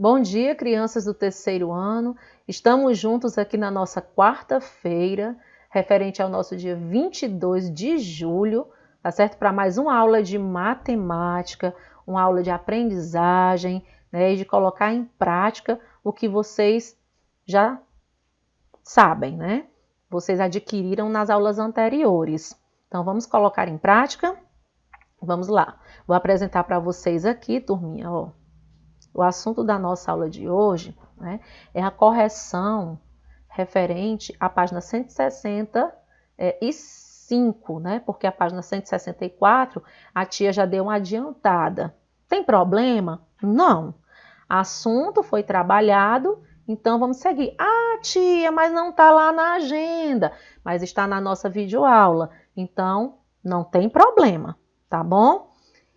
Bom dia, crianças do terceiro ano. Estamos juntos aqui na nossa quarta-feira, referente ao nosso dia 22 de julho, tá certo? Para mais uma aula de matemática, uma aula de aprendizagem, né? E de colocar em prática o que vocês já sabem, né? Vocês adquiriram nas aulas anteriores. Então, vamos colocar em prática? Vamos lá. Vou apresentar para vocês aqui, turminha, ó. O assunto da nossa aula de hoje, né, é a correção referente à página 165, né, porque a página 164 a tia já deu uma adiantada. Tem problema? Não. Assunto foi trabalhado, então vamos seguir. Ah, tia, mas não está lá na agenda, mas está na nossa videoaula, então não tem problema, tá bom?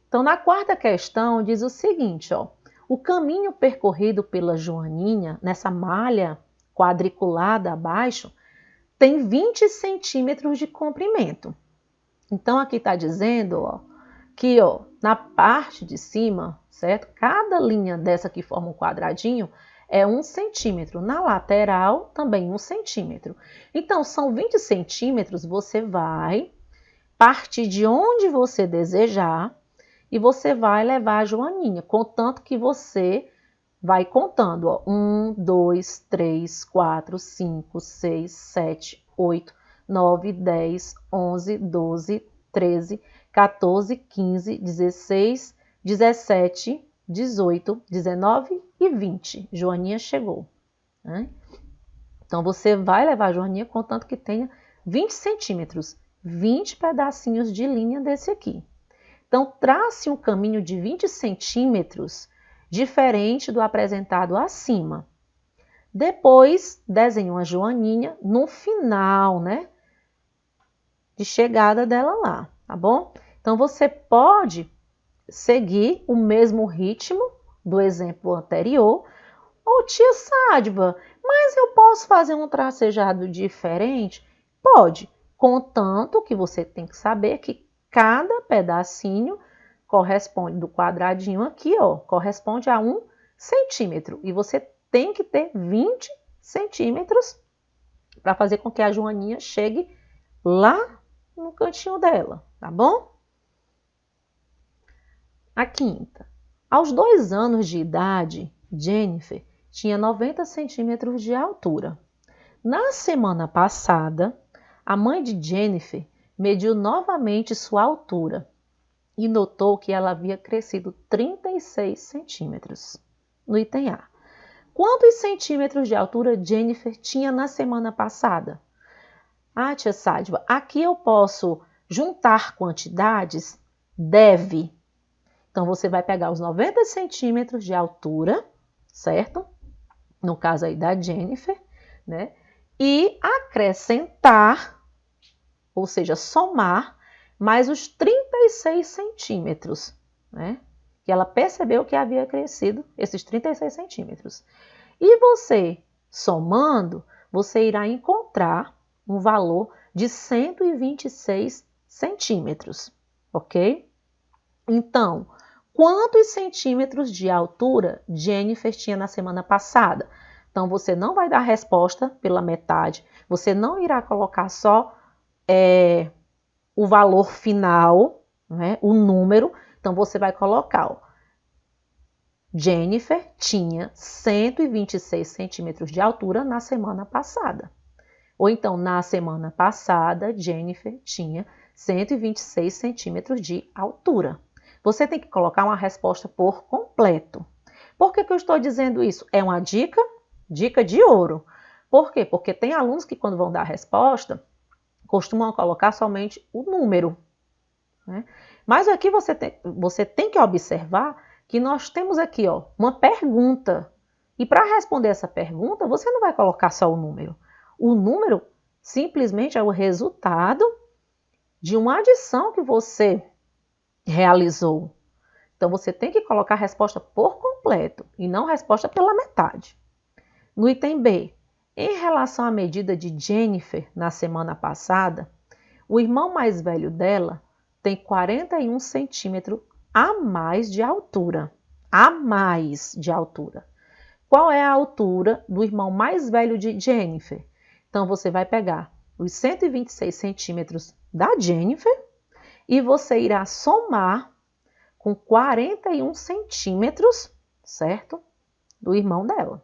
Então, na quarta questão, diz o seguinte, ó. O caminho percorrido pela Joaninha, nessa malha quadriculada abaixo, tem 20 centímetros de comprimento. Então, aqui está dizendo ó, que ó, na parte de cima, certo? Cada linha dessa que forma um quadradinho é 1 centímetro. Na lateral, também 1 centímetro. Então, são 20 centímetros, você vai partir de onde você desejar, e você vai levar a Joaninha, contanto que você vai contando, ó, 1, 2, 3, 4, 5, 6, 7, 8, 9, 10, 11, 12, 13, 14, 15, 16, 17, 18, 19 e 20. Joaninha chegou, né? Então, você vai levar a Joaninha contanto que tenha 20 centímetros, 20 pedacinhos de linha desse aqui. Então, trace um caminho de 20 centímetros diferente do apresentado acima. Depois, desenhe uma joaninha no final, né? De chegada dela lá, tá bom? Então, você pode seguir o mesmo ritmo do exemplo anterior. Ô, tia Sádiva, mas eu posso fazer um tracejado diferente? Pode, contanto que você tem que saber que cada pedacinho corresponde do quadradinho aqui, ó, corresponde a 1 centímetro. E você tem que ter 20 centímetros para fazer com que a Joaninha chegue lá no cantinho dela, tá bom? A quinta. Aos 2 anos de idade, Jennifer tinha 90 centímetros de altura. Na semana passada, a mãe de Jennifer mediu novamente sua altura e notou que ela havia crescido 36 centímetros. No item A. Quantos centímetros de altura Jennifer tinha na semana passada? Ah, tia Sádiva, aqui eu posso juntar quantidades? Deve. Então, você vai pegar os 90 centímetros de altura, certo? No caso aí da Jennifer, né? E acrescentar, ou seja, somar, mais os 36 centímetros, né? Que ela percebeu que havia crescido esses 36 centímetros. E você, somando, você irá encontrar um valor de 126 centímetros, ok? Então, quantos centímetros de altura Jennifer tinha na semana passada? Então, você não vai dar a resposta pela metade, você não irá colocar só o valor final, né, o número. Então, você vai colocar, ó, Jennifer tinha 126 centímetros de altura na semana passada. Ou então, na semana passada, Jennifer tinha 126 centímetros de altura. Você tem que colocar uma resposta por completo. Por que eu estou dizendo isso? É uma dica de ouro. Por quê? Porque tem alunos que, quando vão dar a resposta, costumam colocar somente o número, né? Mas aqui você tem que observar que nós temos aqui, ó, uma pergunta. E para responder essa pergunta, você não vai colocar só o número. O número simplesmente é o resultado de uma adição que você realizou. Então, você tem que colocar a resposta por completo e não a resposta pela metade. No item B, em relação à medida de Jennifer na semana passada, o irmão mais velho dela tem 41 centímetros a mais de altura. A mais de altura. qual é a altura do irmão mais velho de Jennifer? Então, você vai pegar os 126 centímetros da Jennifer e você irá somar com 41 centímetros, certo? Do irmão dela.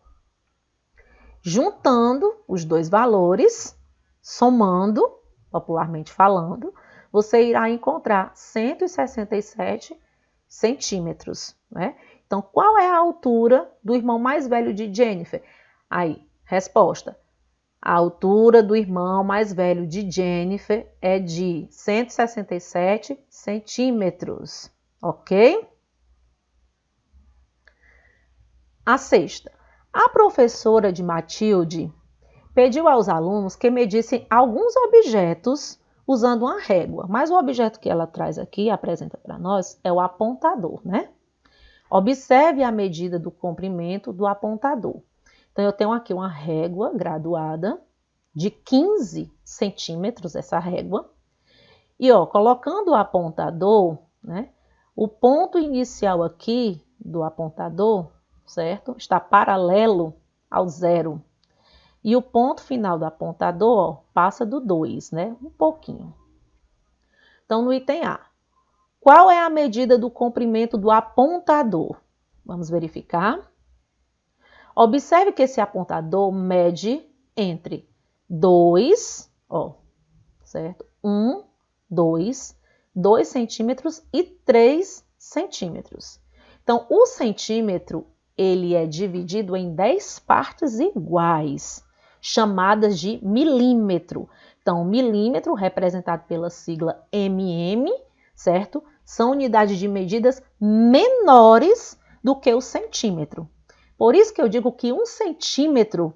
Juntando os dois valores, somando, popularmente falando, você irá encontrar 167 centímetros, né? Então, qual é a altura do irmão mais velho de Jennifer? Aí, resposta. A altura do irmão mais velho de Jennifer é de 167 centímetros, ok? A sexta. A professora de Matilde pediu aos alunos que medissem alguns objetos usando uma régua, mas o objeto que ela traz aqui, apresenta para nós, é o apontador, né? Observe a medida do comprimento do apontador. Então, eu tenho aqui uma régua graduada de 15 centímetros, essa régua. E, colocando o apontador, né? O ponto inicial aqui do apontador, certo? Está paralelo ao 0. E o ponto final do apontador, passa do 2, né? Um pouquinho. Então, no item A, qual é a medida do comprimento do apontador? Vamos verificar. Observe que esse apontador mede entre 2, certo? 1, 2 centímetros e 3 centímetros. Então, o centímetro, ele é dividido em 10 partes iguais, chamadas de milímetro. Então, milímetro, representado pela sigla mm, certo? São unidades de medidas menores do que o centímetro. Por isso que eu digo que 1 centímetro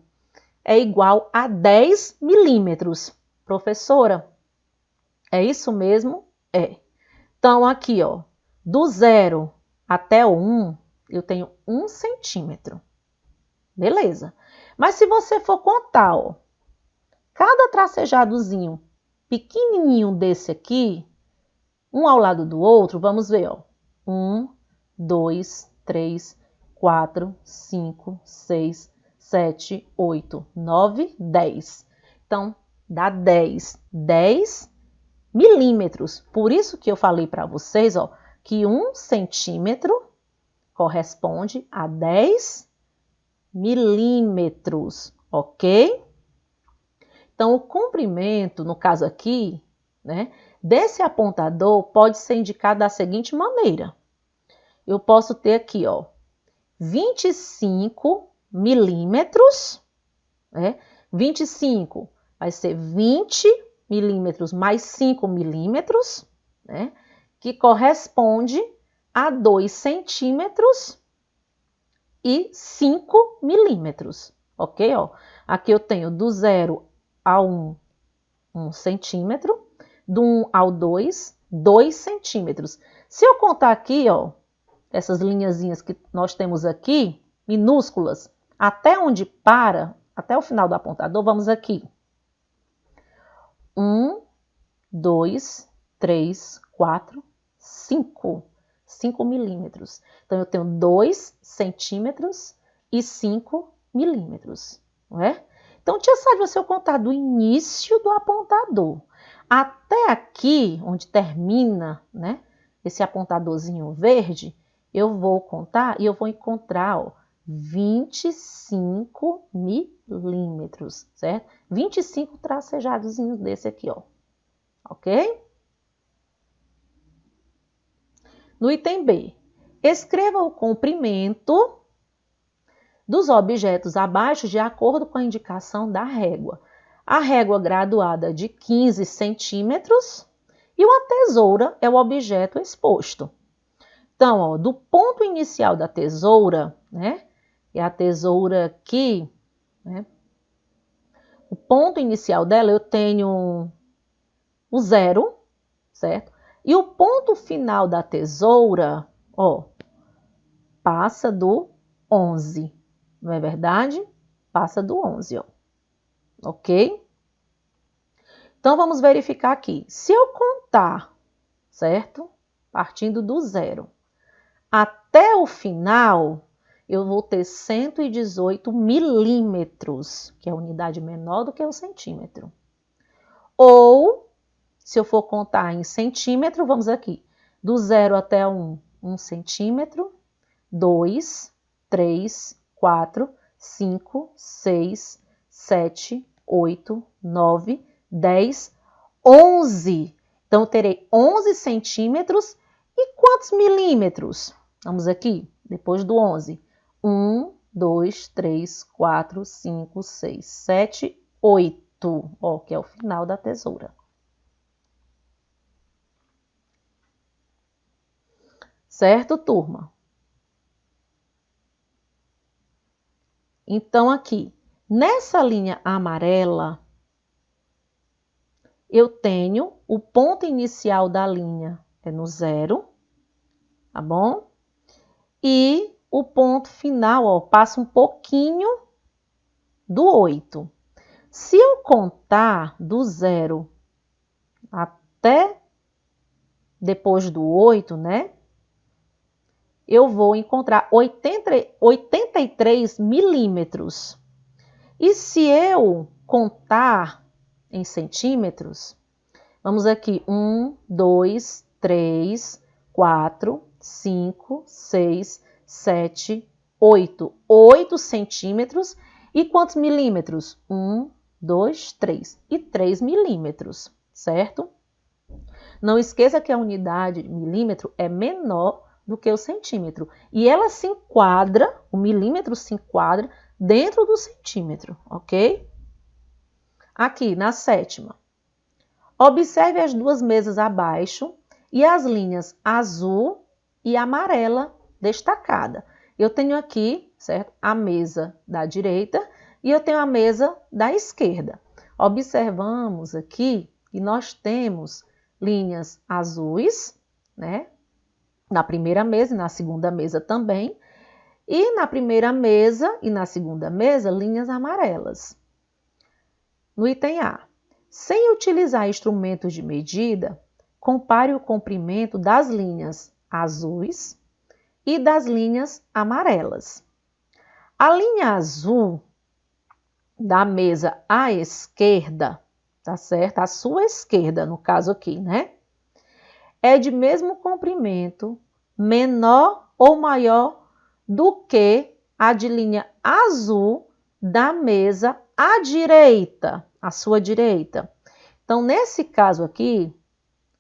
é igual a 10 milímetros. Professora, é isso mesmo? É. Então, aqui, do 0 até o 1, eu tenho 1 centímetro. Beleza. Mas se você for contar, cada tracejadozinho pequenininho desse aqui, um ao lado do outro, vamos ver, 1, 2, 3, 4, 5, 6, 7, 8, 9, 10. Então, dá 10 milímetros. Por isso que eu falei para vocês, que 1 centímetro corresponde a 10 milímetros, ok? Então, o comprimento, no caso aqui, né, desse apontador pode ser indicado da seguinte maneira. Eu posso ter aqui, 25 milímetros, né? 25 vai ser 20 milímetros mais 5 milímetros, né? Que corresponde a 2 centímetros e 5 milímetros, ok? Aqui eu tenho do 0 ao 1 centímetro, do 1 ao 2, 2 centímetros. Se eu contar aqui, essas linhazinhas que nós temos aqui, minúsculas, até onde para, até o final do apontador, vamos aqui. 1, 2, 3, 4, 5. 5 milímetros. Então, eu tenho 2 centímetros e 5 milímetros, não é? Então, tia Sádila, se eu contar do início do apontador até aqui, onde termina, né, esse apontadorzinho verde, eu vou contar e eu vou encontrar, 25 milímetros, certo? 25 tracejadozinhos desse aqui, ok? No item B, escreva o comprimento dos objetos abaixo de acordo com a indicação da régua. A régua graduada de 15 centímetros e uma tesoura é o objeto exposto. Então, do ponto inicial da tesoura, né? É a tesoura aqui, né? O ponto inicial dela eu tenho o 0, certo? E o ponto final da tesoura, passa do 11, não é verdade? Passa do 11, ok? Então, vamos verificar aqui. Se eu contar, certo? Partindo do 0 até o final, eu vou ter 118 milímetros, que é a unidade menor do que o centímetro. Ou, se eu for contar em centímetro, vamos aqui, do 0 até 1, 1 centímetro, 2, 3, 4, 5, 6, 7, 8, 9, 10, 11. Então, eu terei 11 centímetros e quantos milímetros? Vamos aqui, depois do 11. 1, 2, 3, 4, 5, 6, 7, 8. Ó, que é o final da tesoura. Certo, turma? Então, aqui, nessa linha amarela, eu tenho o ponto inicial da linha é no 0, tá bom? E o ponto final, ó, passa um pouquinho do 8. Se eu contar do 0 até depois do 8, né? Eu vou encontrar 83 milímetros. E se eu contar em centímetros, vamos aqui, 1, 2, 3, 4, 5, 6, 7, 8. 8 centímetros. E quantos milímetros? 1, 2, 3. E 3 milímetros, certo? Não esqueça que a unidade milímetro é menor do que o centímetro. E ela se enquadra, o milímetro se enquadra dentro do centímetro, ok? Aqui, na sétima. Observe as duas mesas abaixo e as linhas azul e amarela destacada. Eu tenho aqui, certo? A mesa da direita e eu tenho a mesa da esquerda. Observamos aqui que nós temos linhas azuis, né? Na primeira mesa e na segunda mesa também. E na primeira mesa e na segunda mesa, linhas amarelas. No item A. Sem utilizar instrumentos de medida, compare o comprimento das linhas azuis e das linhas amarelas. A linha azul da mesa à esquerda, tá certo? À sua esquerda, no caso aqui, né? É de mesmo comprimento, menor ou maior do que a de linha azul da mesa à direita, à sua direita. Então, nesse caso aqui,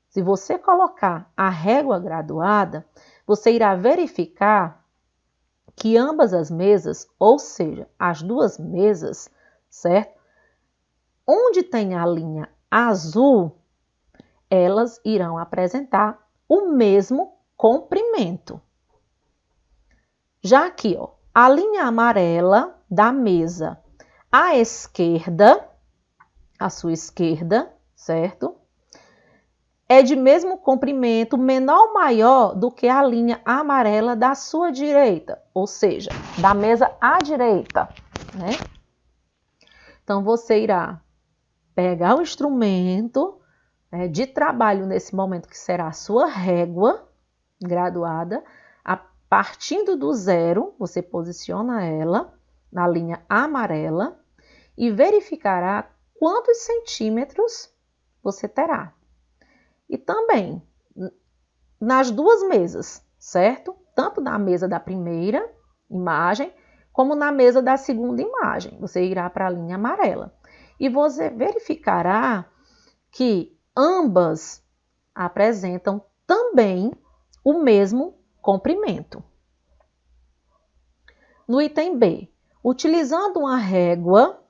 se você colocar a régua graduada, você irá verificar que ambas as mesas, ou seja, as duas mesas, certo? Onde tem a linha azul, elas irão apresentar o mesmo comprimento. Já aqui, ó, a linha amarela da mesa à esquerda, à sua esquerda, certo? É de mesmo comprimento, menor ou maior do que a linha amarela da sua direita, ou seja, da mesa à direita, né? Então, você irá pegar o instrumento de trabalho nesse momento, que será a sua régua graduada, partindo do 0, você posiciona ela na linha amarela e verificará quantos centímetros você terá. E também nas duas mesas, certo? Tanto na mesa da primeira imagem, como na mesa da segunda imagem. Você irá para a linha amarela. E você verificará que ambas apresentam também o mesmo comprimento. No item B, utilizando uma régua,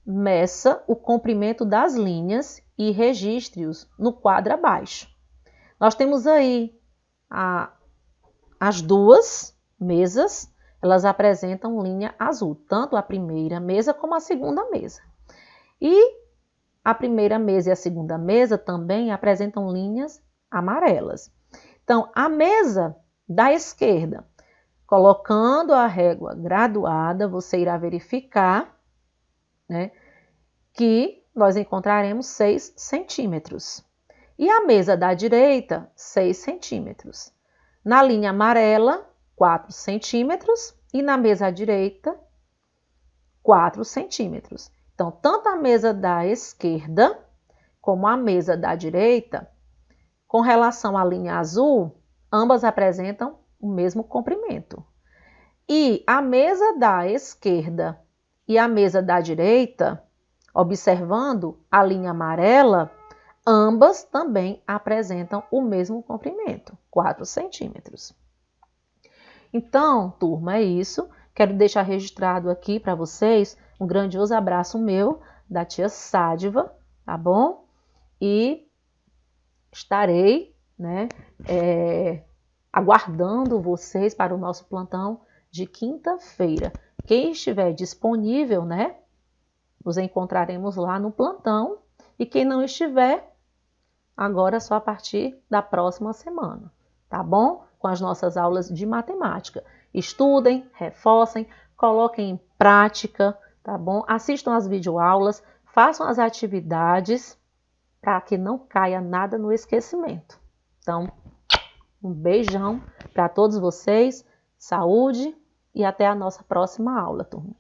meça o comprimento das linhas e registre-os no quadro abaixo. Nós temos aí as duas mesas, elas apresentam linha azul, tanto a primeira mesa como a segunda mesa. E a primeira mesa e a segunda mesa também apresentam linhas amarelas. Então, a mesa da esquerda, colocando a régua graduada, você irá verificar, né, que nós encontraremos 6 centímetros. E a mesa da direita, 6 centímetros. Na linha amarela, 4 centímetros e na mesa à direita, 4 centímetros. Então, tanto a mesa da esquerda como a mesa da direita, com relação à linha azul, ambas apresentam o mesmo comprimento. E a mesa da esquerda e a mesa da direita, observando a linha amarela, ambas também apresentam o mesmo comprimento, 4 centímetros. Então, turma, é isso. Quero deixar registrado aqui para vocês um grandioso abraço meu, da tia Sádiva, tá bom? E estarei, né, aguardando vocês para o nosso plantão de quinta-feira. Quem estiver disponível, né, nos encontraremos lá no plantão. E quem não estiver, agora só a partir da próxima semana, tá bom? Com as nossas aulas de matemática. Estudem, reforcem, coloquem em prática, tá bom? Assistam as videoaulas, façam as atividades para que não caia nada no esquecimento. Então, um beijão para todos vocês, saúde e até a nossa próxima aula, turma.